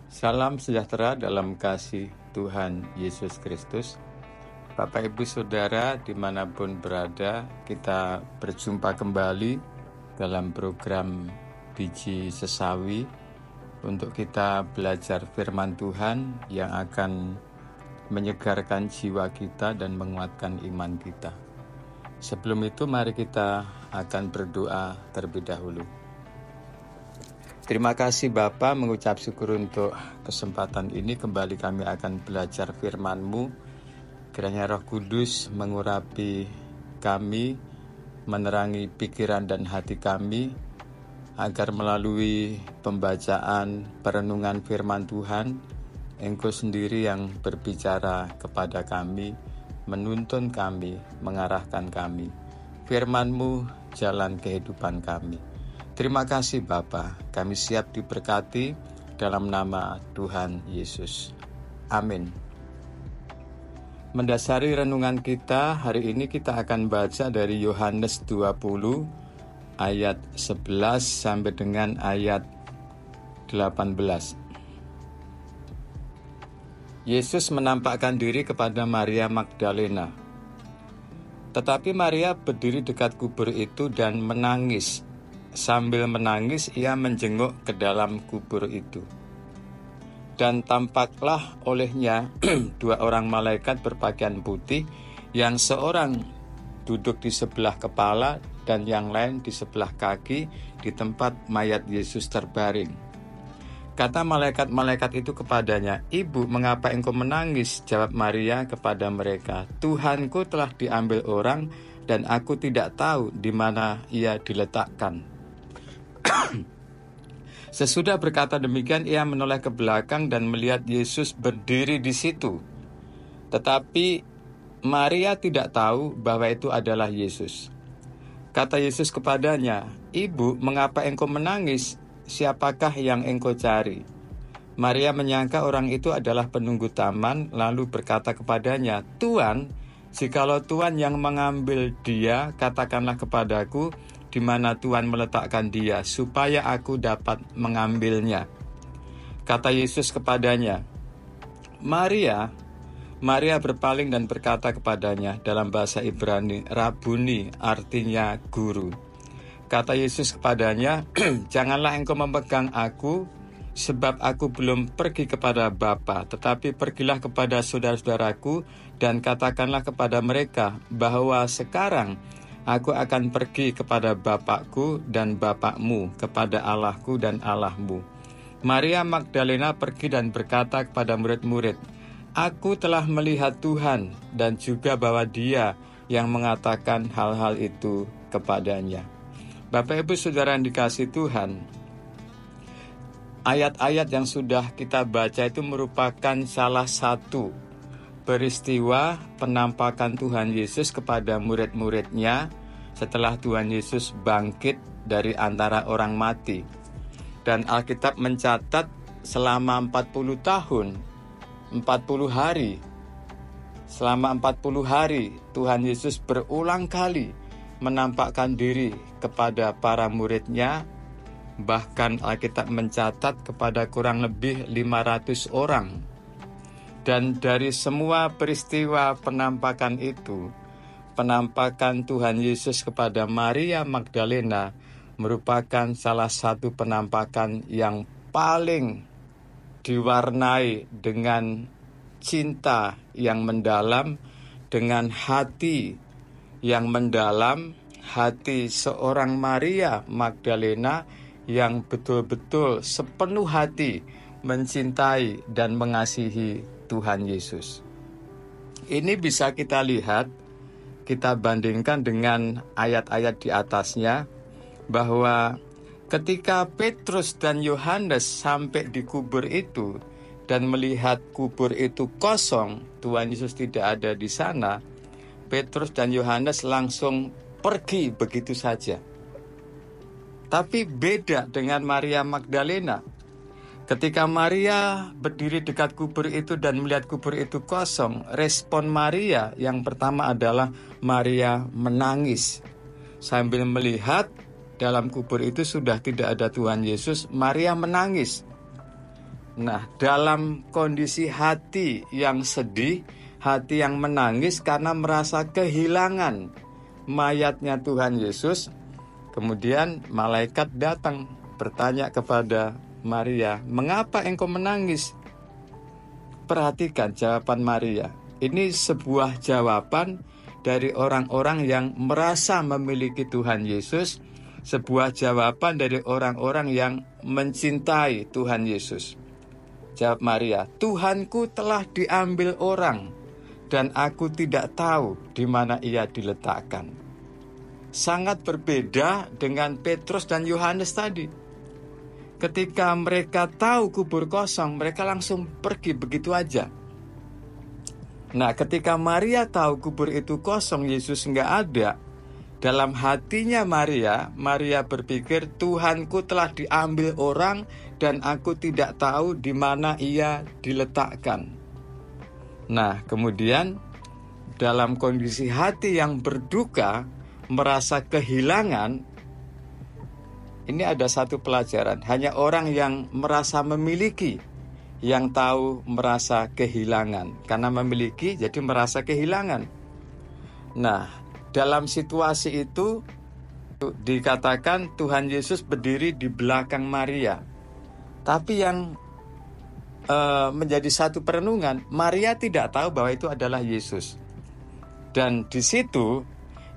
Salam sejahtera dalam kasih Tuhan Yesus Kristus. Bapak Ibu Saudara dimanapun berada, kita berjumpa kembali dalam program Biji Sesawi untuk kita belajar firman Tuhan yang akan menyegarkan jiwa kita dan menguatkan iman kita. Sebelum itu mari kita akan berdoa terlebih dahulu. Terima kasih Bapa, mengucap syukur untuk kesempatan ini. Kembali kami akan belajar firman-Mu. Kiranya Roh Kudus mengurapi kami, menerangi pikiran dan hati kami, agar melalui pembacaan perenungan firman Tuhan, Engkau sendiri yang berbicara kepada kami, menuntun kami, mengarahkan kami. Firman-Mu jalan kehidupan kami. Terima kasih Bapa, kami siap diberkati dalam nama Tuhan Yesus. Amin. Mendasari renungan kita, hari ini kita akan baca dari Yohanes 20 ayat 11 sampai dengan ayat 18. Yesus menampakkan diri kepada Maria Magdalena. Tetapi Maria berdiri dekat kubur itu dan menangis. Sambil menangis, ia menjenguk ke dalam kubur itu. Dan tampaklah olehnya dua orang malaikat berpakaian putih, yang seorang duduk di sebelah kepala dan yang lain di sebelah kaki di tempat mayat Yesus terbaring. Kata malaikat-malaikat itu kepadanya, "Ibu, mengapa engkau menangis?" Jawab Maria kepada mereka, "Tuhanku telah diambil orang dan aku tidak tahu di mana ia diletakkan." Sesudah berkata demikian, ia menoleh ke belakang dan melihat Yesus berdiri di situ. Tetapi Maria tidak tahu bahwa itu adalah Yesus. Kata Yesus kepadanya, "Ibu, mengapa engkau menangis? Siapakah yang engkau cari?" Maria menyangka orang itu adalah penunggu taman, lalu berkata kepadanya, "Tuan, jikalau Tuan yang mengambil dia, katakanlah kepadaku di mana Tuhan meletakkan dia, supaya aku dapat mengambilnya." Kata Yesus kepadanya, "Maria." Maria berpaling dan berkata kepadanya dalam bahasa Ibrani, "Rabuni," artinya guru. Kata Yesus kepadanya, "Janganlah engkau memegang aku, sebab aku belum pergi kepada Bapa, tetapi pergilah kepada saudara-saudaraku dan katakanlah kepada mereka bahwa sekarang aku akan pergi kepada Bapakku dan Bapakmu, kepada Allahku dan Allahmu." Maria Magdalena pergi dan berkata kepada murid-murid, "Aku telah melihat Tuhan," dan juga bahwa Dia yang mengatakan hal-hal itu kepadanya. Bapak Ibu Saudara yang dikasihi Tuhan, ayat-ayat yang sudah kita baca itu merupakan salah satu peristiwa penampakan Tuhan Yesus kepada murid-muridnya setelah Tuhan Yesus bangkit dari antara orang mati. Dan Alkitab mencatat selama 40 tahun, 40 hari, selama 40 hari Tuhan Yesus berulang kali menampakkan diri kepada para muridnya. Bahkan Alkitab mencatat kepada kurang lebih 500 orang. Dan dari semua peristiwa penampakan itu, penampakan Tuhan Yesus kepada Maria Magdalena merupakan salah satu penampakan yang paling diwarnai dengan cinta yang mendalam, dengan hati yang mendalam, hati seorang Maria Magdalena yang betul-betul sepenuh hati mencintai dan mengasihi Tuhan Yesus. Ini bisa kita lihat, kita bandingkan dengan ayat-ayat di atasnya, bahwa ketika Petrus dan Yohanes sampai di kubur itu dan melihat kubur itu kosong, Tuhan Yesus tidak ada di sana, Petrus dan Yohanes langsung pergi begitu saja. Tapi beda dengan Maria Magdalena. Ketika Maria berdiri dekat kubur itu dan melihat kubur itu kosong, respon Maria yang pertama adalah Maria menangis. Sambil melihat dalam kubur itu sudah tidak ada Tuhan Yesus, Maria menangis. Nah, dalam kondisi hati yang sedih, hati yang menangis karena merasa kehilangan mayatnya Tuhan Yesus, kemudian malaikat datang bertanya kepada Maria, "Mengapa engkau menangis?" Perhatikan jawaban Maria. Ini sebuah jawaban dari orang-orang yang merasa memiliki Tuhan Yesus, sebuah jawaban dari orang-orang yang mencintai Tuhan Yesus. Jawab Maria, "Tuhanku telah diambil orang, dan aku tidak tahu di mana ia diletakkan." Sangat berbeda dengan Petrus dan Yohanes tadi. Ketika mereka tahu kubur kosong, mereka langsung pergi begitu aja. Nah, ketika Maria tahu kubur itu kosong, Yesus nggak ada, dalam hatinya Maria berpikir, "Tuhanku telah diambil orang dan aku tidak tahu di mana ia diletakkan." Nah, kemudian dalam kondisi hati yang berduka, merasa kehilangan, ini ada satu pelajaran. Hanya orang yang merasa memiliki yang tahu merasa kehilangan. Karena memiliki, jadi merasa kehilangan. Nah, dalam situasi itu dikatakan Tuhan Yesus berdiri di belakang Maria. Tapi yang menjadi satu perenungan, Maria tidak tahu bahwa itu adalah Yesus. Dan di situ,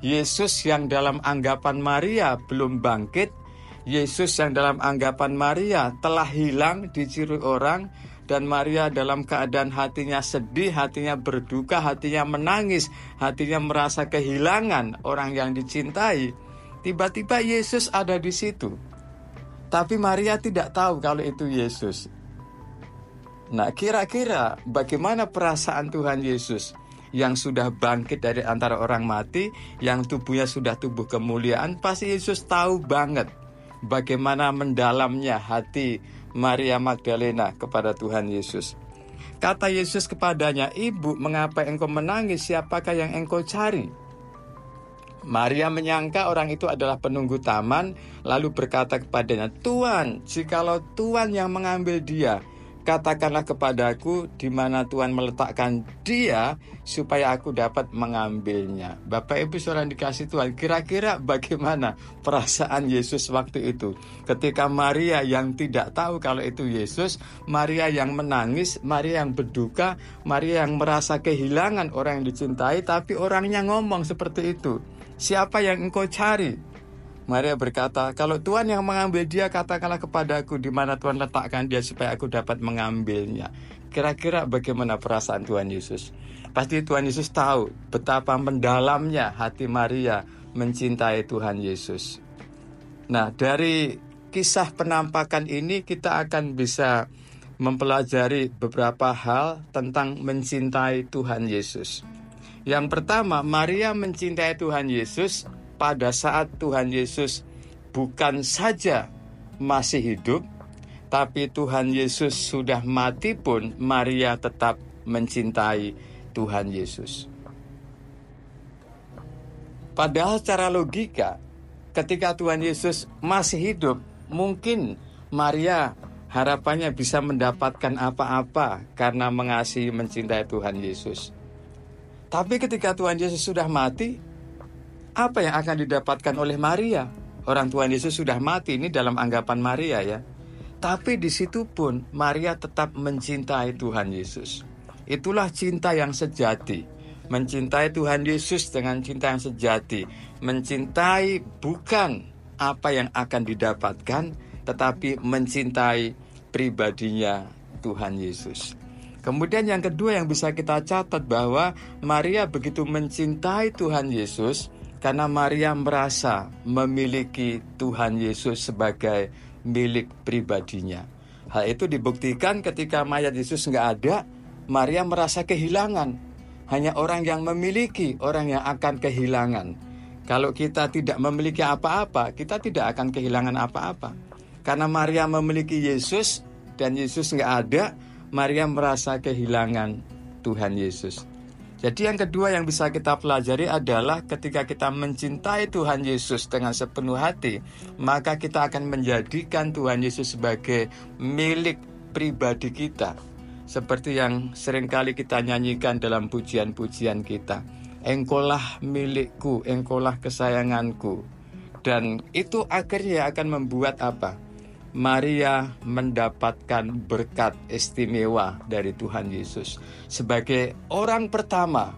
Yesus yang dalam anggapan Maria belum bangkit, Yesus yang dalam anggapan Maria telah hilang, dicuri orang, dan Maria dalam keadaan hatinya sedih, hatinya berduka, hatinya menangis, hatinya merasa kehilangan orang yang dicintai. Tiba-tiba Yesus ada di situ. Tapi Maria tidak tahu kalau itu Yesus. Nah, kira-kira bagaimana perasaan Tuhan Yesus yang sudah bangkit dari antara orang mati, yang tubuhnya sudah tubuh kemuliaan? Pasti Yesus tahu banget bagaimana mendalamnya hati Maria Magdalena kepada Tuhan Yesus. Kata Yesus kepadanya, "Ibu, mengapa engkau menangis? Siapakah yang engkau cari?" Maria menyangka orang itu adalah penunggu taman, lalu berkata kepadanya, "Tuan, jikalau Tuan yang mengambil dia, katakanlah kepadaku di mana Tuhan meletakkan dia supaya aku dapat mengambilnya." Bapak Ibu saudara dikasih Tuhan, kira-kira bagaimana perasaan Yesus waktu itu? Ketika Maria yang tidak tahu kalau itu Yesus, Maria yang menangis, Maria yang berduka, Maria yang merasa kehilangan orang yang dicintai, tapi orangnya ngomong seperti itu. "Siapa yang engkau cari?" Maria berkata, "Kalau Tuhan yang mengambil dia, katakanlah kepadaku di mana Tuhan letakkan dia supaya aku dapat mengambilnya." Kira-kira bagaimana perasaan Tuhan Yesus? Pasti Tuhan Yesus tahu betapa mendalamnya hati Maria mencintai Tuhan Yesus. Nah, dari kisah penampakan ini kita akan bisa mempelajari beberapa hal tentang mencintai Tuhan Yesus. Yang pertama, Maria mencintai Tuhan Yesus pada saat Tuhan Yesus bukan saja masih hidup, tapi Tuhan Yesus sudah mati pun Maria tetap mencintai Tuhan Yesus. Padahal secara logika, ketika Tuhan Yesus masih hidup, mungkin Maria harapannya bisa mendapatkan apa-apa karena mengasihi mencintai Tuhan Yesus. Tapi ketika Tuhan Yesus sudah mati, apa yang akan didapatkan oleh Maria? Orang Tuhan Yesus sudah mati, ini dalam anggapan Maria ya. Tapi di situ pun Maria tetap mencintai Tuhan Yesus. Itulah cinta yang sejati. Mencintai Tuhan Yesus dengan cinta yang sejati. Mencintai bukan apa yang akan didapatkan, tetapi mencintai pribadinya Tuhan Yesus. Kemudian yang kedua yang bisa kita catat bahwa Maria begitu mencintai Tuhan Yesus karena Maria merasa memiliki Tuhan Yesus sebagai milik pribadinya. Hal itu dibuktikan ketika mayat Yesus nggak ada, Maria merasa kehilangan. Hanya orang yang memiliki, orang yang akan kehilangan. Kalau kita tidak memiliki apa-apa, kita tidak akan kehilangan apa-apa. Karena Maria memiliki Yesus dan Yesus nggak ada, Maria merasa kehilangan Tuhan Yesus. Jadi yang kedua yang bisa kita pelajari adalah ketika kita mencintai Tuhan Yesus dengan sepenuh hati, maka kita akan menjadikan Tuhan Yesus sebagai milik pribadi kita. Seperti yang seringkali kita nyanyikan dalam pujian-pujian kita. Engkaulah milikku, engkaulah kesayanganku. Dan itu akhirnya akan membuat apa? Maria mendapatkan berkat istimewa dari Tuhan Yesus. Sebagai orang pertama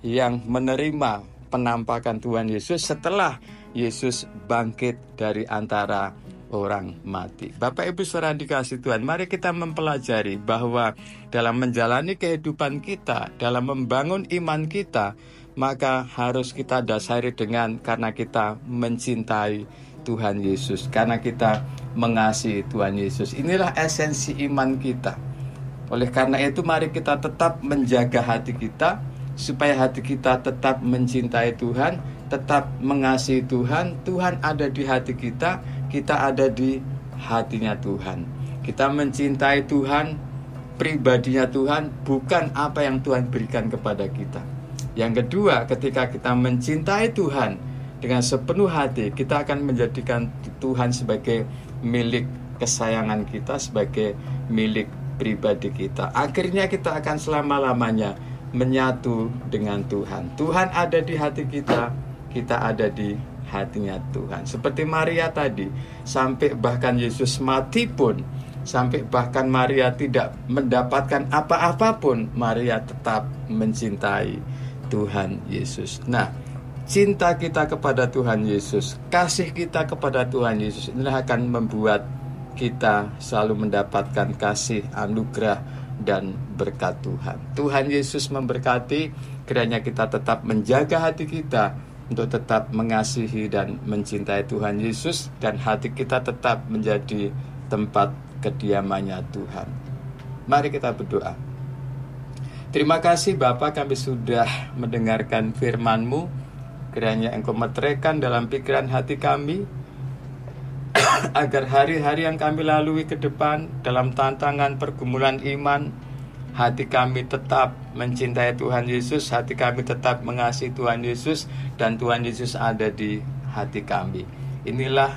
yang menerima penampakan Tuhan Yesus setelah Yesus bangkit dari antara orang mati. Bapak Ibu saudara dikasih Tuhan, mari kita mempelajari bahwa dalam menjalani kehidupan kita, dalam membangun iman kita, maka harus kita dasari dengan karena kita mencintai Tuhan Yesus, karena kita mengasihi Tuhan Yesus. Inilah esensi iman kita. Oleh karena itu mari kita tetap menjaga hati kita, supaya hati kita tetap mencintai Tuhan, tetap mengasihi Tuhan. Tuhan ada di hati kita, kita ada di hatinya Tuhan. Kita mencintai Tuhan, pribadinya Tuhan, bukan apa yang Tuhan berikan kepada kita. Yang kedua, ketika kita mencintai Tuhan dengan sepenuh hati, kita akan menjadikan Tuhan sebagai milik kesayangan kita, sebagai milik pribadi kita. Akhirnya kita akan selama-lamanya menyatu dengan Tuhan. Tuhan ada di hati kita, kita ada di hatinya Tuhan. Seperti Maria tadi, sampai bahkan Yesus mati pun, sampai bahkan Maria tidak mendapatkan apa-apa pun, Maria tetap mencintai Tuhan Yesus. Nah, cinta kita kepada Tuhan Yesus, kasih kita kepada Tuhan Yesus, inilah akan membuat kita selalu mendapatkan kasih, anugerah, dan berkat Tuhan. Tuhan Yesus memberkati, kiranya kita tetap menjaga hati kita untuk tetap mengasihi dan mencintai Tuhan Yesus, dan hati kita tetap menjadi tempat kediamannya Tuhan. Mari kita berdoa. Terima kasih Bapa, kami sudah mendengarkan firman-Mu. Kiranya Engkau meteraikan dalam pikiran hati kami, agar hari-hari yang kami lalui ke depan dalam tantangan pergumulan iman, hati kami tetap mencintai Tuhan Yesus, hati kami tetap mengasihi Tuhan Yesus, dan Tuhan Yesus ada di hati kami. Inilah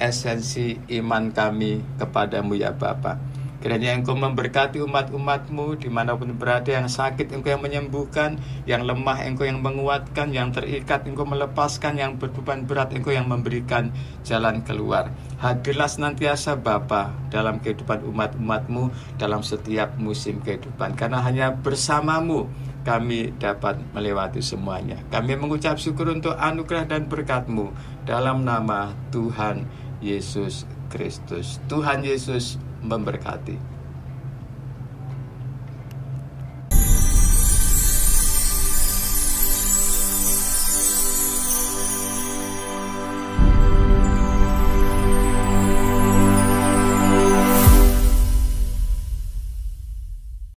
esensi iman kami kepadamu ya Bapa. Kiranya Engkau memberkati umat-umat-Mu dimanapun berada, yang sakit Engkau yang menyembuhkan, yang lemah Engkau yang menguatkan, yang terikat Engkau melepaskan, yang berbeban berat Engkau yang memberikan jalan keluar. Hadirlah senantiasa Bapa dalam kehidupan umat-umat-Mu dalam setiap musim kehidupan, karena hanya bersama-Mu kami dapat melewati semuanya. Kami mengucap syukur untuk anugerah dan berkat-Mu dalam nama Tuhan Yesus Kristus. Tuhan Yesus memberkati.